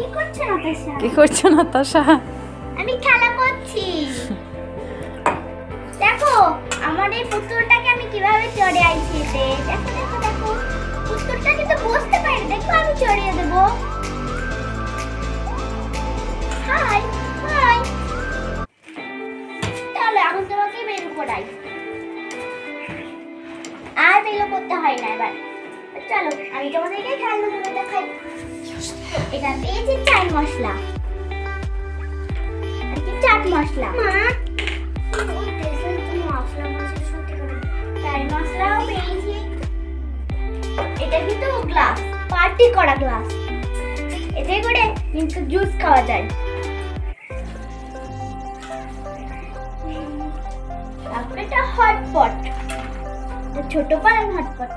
কি করছো নাতাশা? আমি খেলা করছি। দেখো আমার এই পুতুলটাকে আমি কিভাবে চড়ে আইছি এতে। দেখো দেখো দেখো পুতুলটা কিন্তু বসতে পারে। দেখো আমি চড়িয়ে দেব। High high. তাহলে এখন তোমাকে বের করাই। আর বের করতে হয় না এবার। চলো আমি তোমাদেরকে খেলাধুলো দেখাই। এটা পেয়েছি চাট মশলা। চাট মশলা মা চাট মশলাও পেয়েছি। এটা কিন্তু গ্লাস, পার্টি করা গ্লাস। এতে করে কিন্তু জুস খাওয়া যায়। তারপরে এটা হটপট, ছোট পারেন হটপট,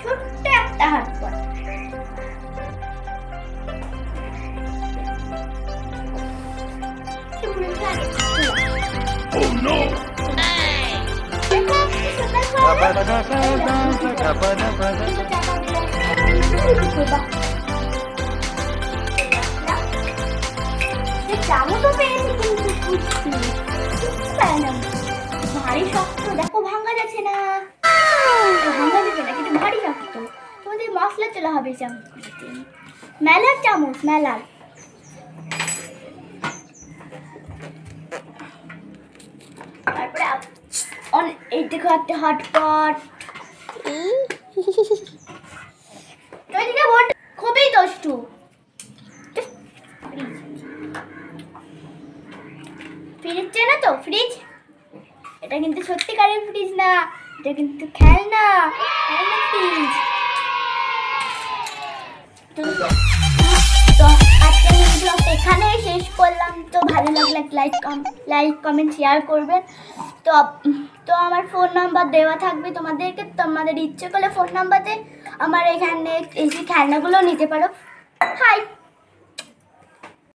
ছোট্ট একটা হটপট। Oh no! ভারী শক্ত, দেখো ভাঙা যাচ্ছে না। ভাঙা যাবে না কিন্তু ভারী শক্ত। তোমাদের মশলা তোলা হবে চামচ, মেলার চামচ, মেলার। তারপরে এই দেখো একটা হটপট। খুবই দুষ্টু। ফ্রিজ চেনো তো? ফ্রিজ, এটা কিন্তু সত্যিকারের ফ্রিজ না, এটা কিন্তু খেলনা ফ্রিজ। তো আজকে ব্লগটা এখানেই শেষ করলাম। তো ভালো লাগলে লাইক কমেন্ট শেয়ার করবেন। তো আমার ফোন নাম্বার দেওয়া থাকবে তোমাদেরকে। তোমাদের ইচ্ছে করলে ফোন নাম্বারে আমার এখানে এই খেলনাগুলো নিতে পারো। হাই।